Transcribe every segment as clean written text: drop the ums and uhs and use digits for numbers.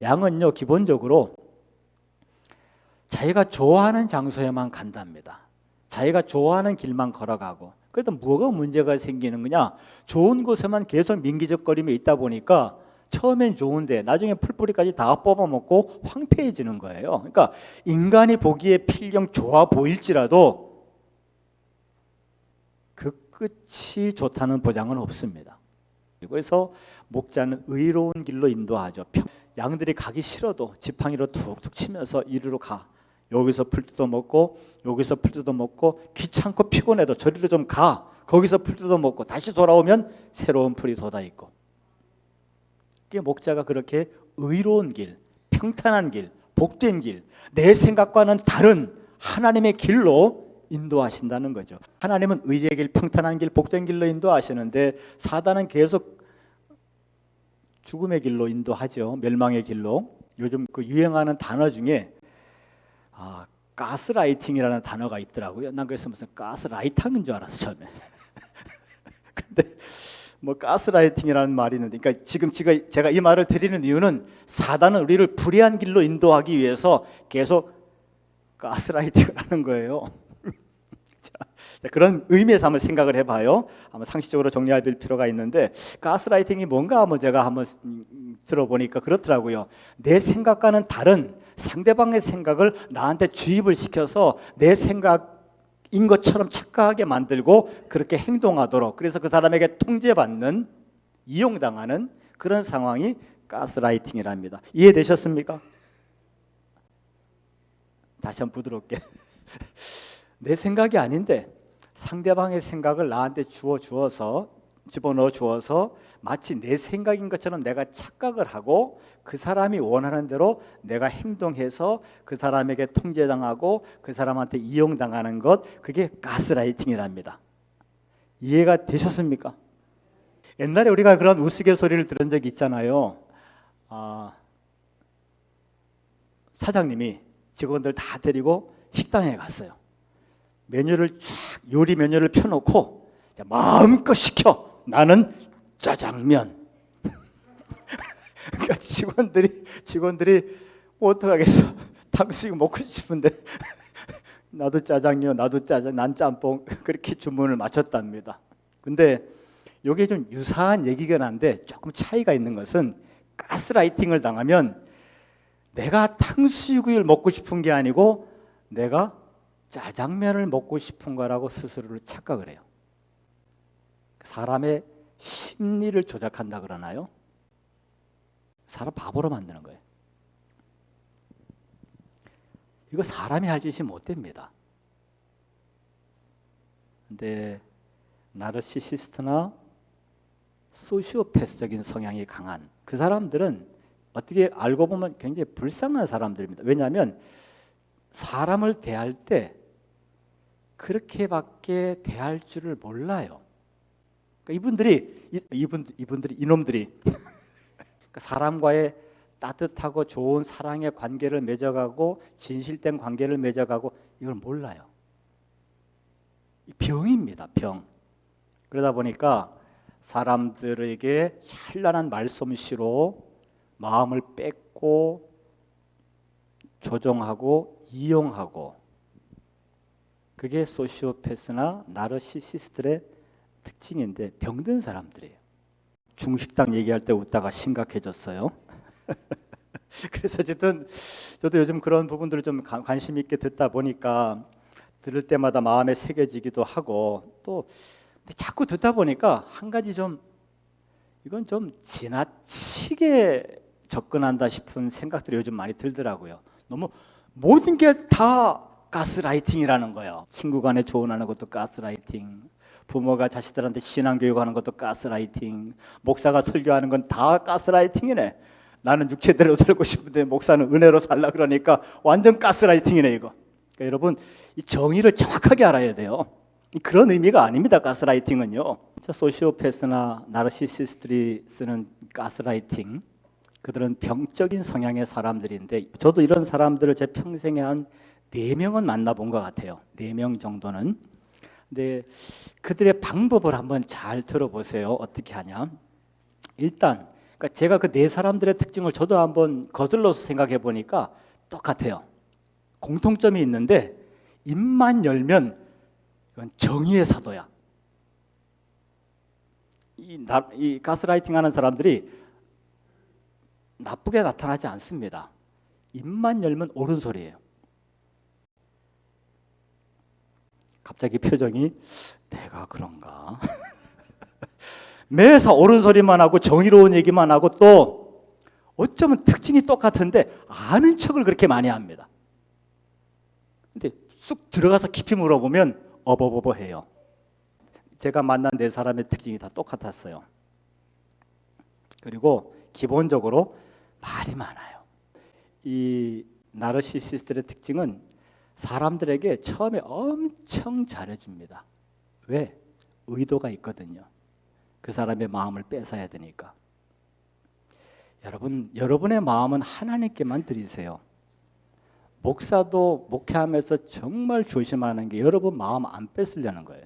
양은요, 기본적으로 자기가 좋아하는 장소에만 간답니다. 자기가 좋아하는 길만 걸어가고. 그래도 뭐가 문제가 생기는 거냐? 좋은 곳에만 계속 민기적거리며 있다 보니까 처음엔 좋은데 나중에 풀뿌리까지 다 뽑아먹고 황폐해지는 거예요. 그러니까 인간이 보기에 필경 좋아 보일지라도 그 끝이 좋다는 보장은 없습니다. 그래서 목자는 의로운 길로 인도하죠. 양들이 가기 싫어도 지팡이로 툭툭 치면서 이리로 가. 여기서 풀 뜯어 먹고 여기서 풀 뜯어 먹고 귀찮고 피곤해도 저리로 좀 가. 거기서 풀 뜯어 먹고 다시 돌아오면 새로운 풀이 돋아 있고. 이게 목자가 그렇게 의로운 길, 평탄한 길, 복된 길, 내 생각과는 다른 하나님의 길로 인도하신다는 거죠. 하나님은 의의 길, 평탄한 길, 복된 길로 인도하시는데 사단은 계속 죽음의 길로 인도하죠. 멸망의 길로. 요즘 그 유행하는 단어 중에 가스라이팅이라는 단어가 있더라고요. 난 그래서 무슨 가스라이터인 줄 알았어 처음에. 근데 뭐 가스라이팅이라는 말이 있는데, 그러니까 지금 제가 이 말을 드리는 이유는 사단은 우리를 불의한 길로 인도하기 위해서 계속 가스라이팅을 하는 거예요. 자, 그런 의미에서 한번 생각을 해봐요. 한번 상식적으로 정리할 필요가 있는데, 가스라이팅이 뭔가 한번 제가 한번 들어보니까 그렇더라고요. 내 생각과는 다른 상대방의 생각을 나한테 주입을 시켜서 내 생각인 것처럼 착각하게 만들고 그렇게 행동하도록, 그래서 그 사람에게 통제받는, 이용당하는 그런 상황이 가스라이팅이랍니다. 이해되셨습니까? 다시 한번 부드럽게. 내 생각이 아닌데 상대방의 생각을 나한테 집어넣어 주어서 마치 내 생각인 것처럼 내가 착각을 하고 그 사람이 원하는 대로 내가 행동해서 그 사람에게 통제당하고 그 사람한테 이용당하는 것, 그게 가스라이팅이랍니다. 이해가 되셨습니까? 옛날에 우리가 그런 우스갯소리를 들은 적이 있잖아요. 사장님이 직원들 다 데리고 식당에 갔어요. 요리 메뉴를 펴놓고 마음껏 시켜. 나는 짜장면. 그러니까 직원들이 뭐 어떡하겠어. 탕수육 먹고 싶은데 나도 짜장면, 나도 짜장, 난 짬뽕, 그렇게 주문을 마쳤답니다. 근데 이게 좀 유사한 얘기긴 한데 조금 차이가 있는 것은, 가스라이팅을 당하면 내가 탕수육을 먹고 싶은 게 아니고 내가 짜장면을 먹고 싶은 거라고 스스로를 착각을 해요. 사람의 심리를 조작한다 그러나요? 사람 바보로 만드는 거예요. 이거 사람이 할 짓이 못 됩니다. 근데 나르시시스트나 소시오패스적인 성향이 강한 그 사람들은 어떻게 알고 보면 굉장히 불쌍한 사람들입니다. 왜냐하면 사람을 대할 때 그렇게밖에 대할 줄을 몰라요. 그러니까 이분들이 이놈들이 그러니까 사람과의 따뜻하고 좋은 사랑의 관계를 맺어가고 진실된 관계를 맺어가고 이걸 몰라요. 병입니다, 병. 그러다 보니까 사람들에게 찬란한 말솜씨로 마음을 뺏고 조종하고 이용하고, 그게 소시오패스나 나르시시스트의 특징인데 병든 사람들이에요. 중식당 얘기할 때 웃다가 심각해졌어요. 그래서 어쨌든 저도 요즘 그런 부분들을 좀 관심 있게 듣다 보니까 들을 때마다 마음에 새겨지기도 하고, 또 자꾸 듣다 보니까 한 가지 이건 좀 지나치게 접근한다 싶은 생각들이 요즘 많이 들더라고요. 너무 모든 게 다 가스라이팅이라는 거예요. 친구 간에 조언하는 것도 가스라이팅, 부모가 자식들한테 신앙교육하는 것도 가스라이팅, 목사가 설교하는 건 다 가스라이팅이네. 나는 육체대로 살고 싶은데 목사는 은혜로 살라 그러니까 완전 가스라이팅이네 이거. 그러니까 여러분, 이 정의를 정확하게 알아야 돼요. 그런 의미가 아닙니다. 가스라이팅은요. 소시오패스나 나르시시스트들이 쓰는 가스라이팅, 그들은 병적인 성향의 사람들인데, 저도 이런 사람들을 제 평생에 한 4명은 만나본 것 같아요. 4명 정도는. 근데 그들의 방법을 한번 잘 들어보세요. 어떻게 하냐. 일단 그러니까 제가 그 네 사람들의 특징을 저도 한번 거슬러서 생각해 보니까 똑같아요. 공통점이 있는데 입만 열면 이건 정의의 사도야. 이 가스라이팅 하는 사람들이 나쁘게 나타나지 않습니다. 입만 열면 옳은 소리예요. 갑자기 표정이 내가 그런가? 매사 옳은 소리만 하고 정의로운 얘기만 하고 또 어쩌면 특징이 똑같은데 아는 척을 그렇게 많이 합니다. 근데 쑥 들어가서 깊이 물어보면 어버버버해요. 제가 만난 네 사람의 특징이 다 똑같았어요. 그리고 기본적으로 말이 많아요. 이 나르시시스트의 특징은 사람들에게 처음에 엄청 잘해줍니다. 왜? 의도가 있거든요. 그 사람의 마음을 뺏어야 되니까. 여러분의 마음은 하나님께만 드리세요. 목사도 목회하면서 정말 조심하는 게 여러분 마음 안 뺏으려는 거예요.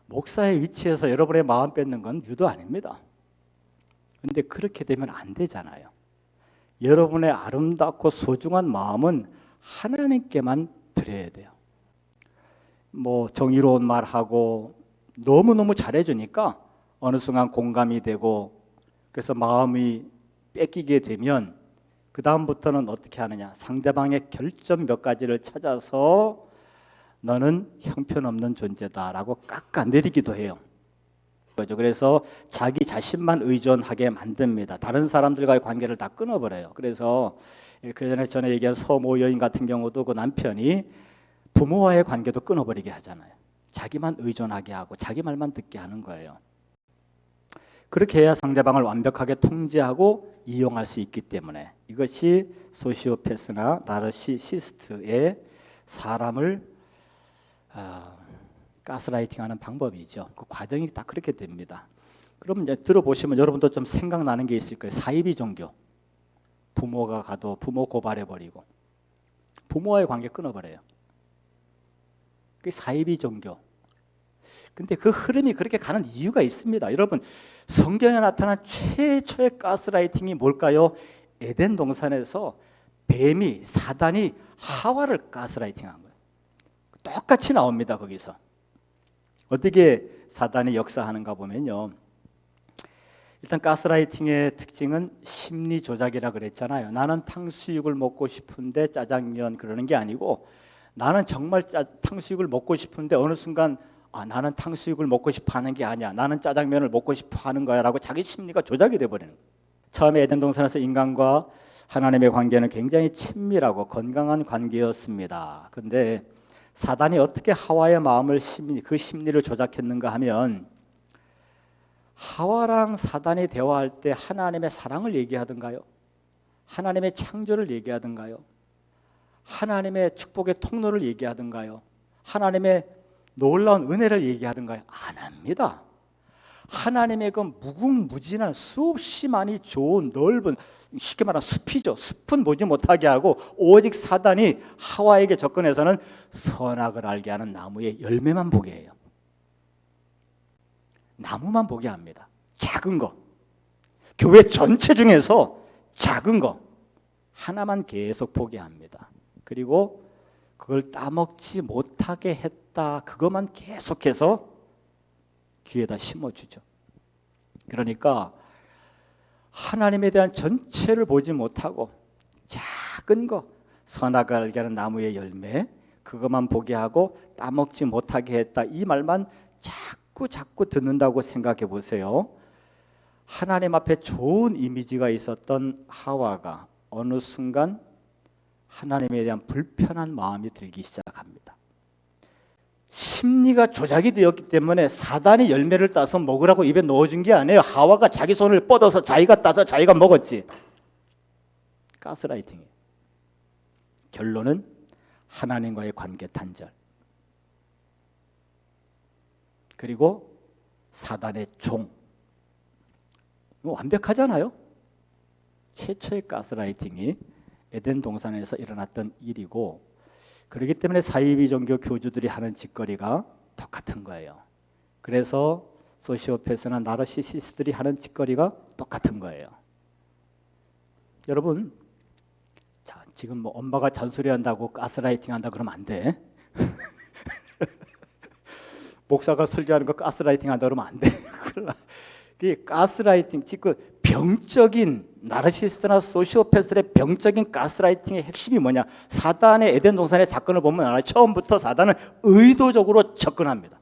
목사의 위치에서 여러분의 마음 뺏는 건 유도 아닙니다. 근데 그렇게 되면 안 되잖아요. 여러분의 아름답고 소중한 마음은 하나님께만 드려야 돼요. 뭐 정의로운 말하고 너무너무 잘해주니까 어느 순간 공감이 되고 그래서 마음이 뺏기게 되면 그 다음부터는 어떻게 하느냐, 상대방의 결점 몇 가지를 찾아서 너는 형편없는 존재다라고 깎아내리기도 해요. 그래서 자기 자신만 의존하게 만듭니다. 다른 사람들과의 관계를 다 끊어버려요. 그래서 그 전에 얘기한 서모 여인 같은 경우도 그 남편이 부모와의 관계도 끊어버리게 하잖아요. 자기만 의존하게 하고 자기 말만 듣게 하는 거예요. 그렇게 해야 상대방을 완벽하게 통제하고 이용할 수 있기 때문에 이것이 소시오패스나 나르시시스트의 사람을 가스라이팅하는 방법이죠. 그 과정이 딱 그렇게 됩니다. 그럼 이제 들어보시면 여러분도 좀 생각나는 게 있을 거예요. 사이비 종교. 부모가 가도 부모 고발해버리고 부모와의 관계 끊어버려요. 그게 사이비 종교. 근데 그 흐름이 그렇게 가는 이유가 있습니다. 여러분, 성경에 나타난 최초의 가스라이팅이 뭘까요? 에덴 동산에서 뱀이, 사단이 하와를 가스라이팅한 거예요. 똑같이 나옵니다. 거기서 어떻게 사단이 역사하는가 보면요, 일단 가스라이팅의 특징은 심리 조작이라 그랬잖아요. 나는 탕수육을 먹고 싶은데 짜장면 그러는 게 아니고 나는 정말 탕수육을 먹고 싶은데 어느 순간 나는 탕수육을 먹고 싶어 하는 게 아니야, 나는 짜장면을 먹고 싶어 하는 거야 라고 자기 심리가 조작이 돼버리는 거예요. 처음에 에덴 동산에서 인간과 하나님의 관계는 굉장히 친밀하고 건강한 관계였습니다. 그런데 사단이 어떻게 하와의 마음을 그 심리를 조작했는가 하면, 하와랑 사단이 대화할 때 하나님의 사랑을 얘기하던가요? 하나님의 창조를 얘기하던가요? 하나님의 축복의 통로를 얘기하던가요? 하나님의 놀라운 은혜를 얘기하던가요? 안 합니다. 하나님의 그 무궁무진한 수없이 많이 좋은 넓은, 쉽게 말하면 숲이죠. 숲은 보지 못하게 하고 오직 사단이 하와에게 접근해서는 선악을 알게 하는 나무의 열매만 보게 해요. 나무만 보게 합니다. 작은 거. 교회 전체 중에서 작은 거 하나만 계속 보게 합니다. 그리고 그걸 따먹지 못하게 했다, 그것만 계속해서 귀에다 심어주죠. 그러니까 하나님에 대한 전체를 보지 못하고 작은 거, 선악을 알게 하는 나무의 열매, 그것만 보게 하고 따먹지 못하게 했다, 이 말만 자꾸 듣는다고 생각해 보세요. 하나님 앞에 좋은 이미지가 있었던 하와가 어느 순간 하나님에 대한 불편한 마음이 들기 시작합니다. 심리가 조작이 되었기 때문에 사단이 열매를 따서 먹으라고 입에 넣어준 게 아니에요. 하와가 자기 손을 뻗어서 자기가 따서 자기가 먹었지. 가스라이팅이에요. 결론은 하나님과의 관계 단절, 그리고 사단의 종. 완벽하잖아요. 최초의 가스라이팅이 에덴 동산에서 일어났던 일이고, 그렇기 때문에 사이비 종교 교주들이 하는 짓거리가 똑같은 거예요. 그래서 소시오패스나 나르시시스트들이 하는 짓거리가 똑같은 거예요. 여러분, 자, 지금 뭐 엄마가 잔소리한다고 가스라이팅 한다 그러면 안 돼. 목사가 설교하는 거 가스라이팅 한다 그러면 안 돼. 이 가스라이팅, 지금 병적인 나르시스트나 소시오패스의 병적인 가스라이팅의 핵심이 뭐냐? 사단의 에덴 동산의 사건을 보면 알아요. 처음부터 사단은 의도적으로 접근합니다.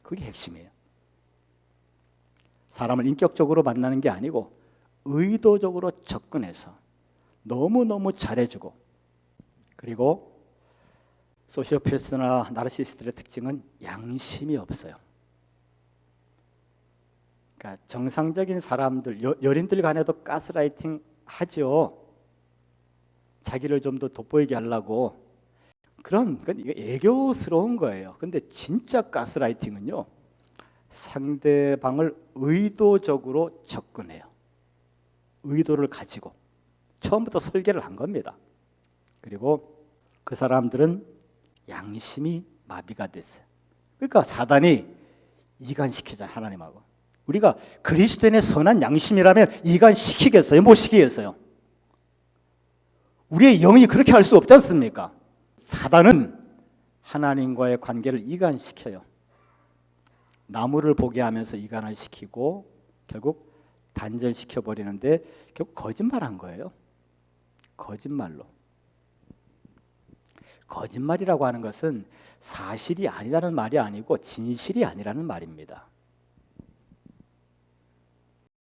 그게 핵심이에요. 사람을 인격적으로 만나는 게 아니고 의도적으로 접근해서 너무너무 잘해주고, 그리고 소시오패스나 나르시스트의 특징은 양심이 없어요. 그러니까 정상적인 사람들, 연인들 간에도 가스라이팅 하죠. 자기를 좀 더 돋보이게 하려고. 그건 애교스러운 거예요. 근데 진짜 가스라이팅은요, 상대방을 의도적으로 접근해요. 의도를 가지고 처음부터 설계를 한 겁니다. 그리고 그 사람들은 양심이 마비가 됐어요. 그러니까 사단이 이간시키자, 하나님하고. 우리가 그리스도인의 선한 양심이라면 이간시키겠어요? 못 시키겠어요? 우리의 영이 그렇게 할 수 없지 않습니까? 사단은 하나님과의 관계를 이간시켜요. 나무를 보게 하면서 이간을 시키고 결국 단절시켜 버리는데, 결국 거짓말한 거예요. 거짓말로. 거짓말이라고 하는 것은 사실이 아니라는 말이 아니고 진실이 아니라는 말입니다.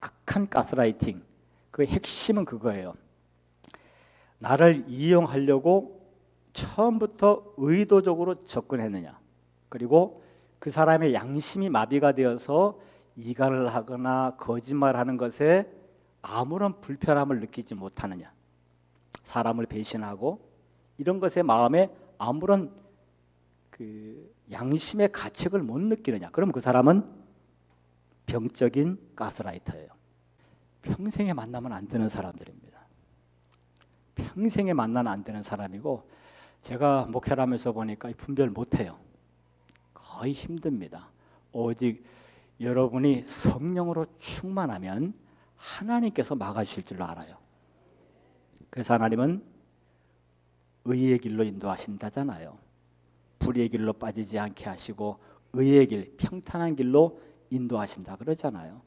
악한 가스라이팅, 그 핵심은 그거예요. 나를 이용하려고 처음부터 의도적으로 접근했느냐, 그리고 그 사람의 양심이 마비가 되어서 이간을 하거나 거짓말하는 것에 아무런 불편함을 느끼지 못하느냐, 사람을 배신하고 이런 것에 마음에 아무런 그 양심의 가책을 못 느끼느냐, 그럼 그 사람은 병적인 가스라이터예요. 평생에 만나면 안 되는 사람들입니다. 평생에 만나면 안 되는 사람이고, 제가 목회를 하면서 보니까 분별 못해요. 거의 힘듭니다. 오직 여러분이 성령으로 충만하면 하나님께서 막아주실 줄 알아요. 그래서 하나님은 의의 길로 인도하신다잖아요. 불의의 길로 빠지지 않게 하시고 의의 길, 평탄한 길로 인도하신다 그러잖아요.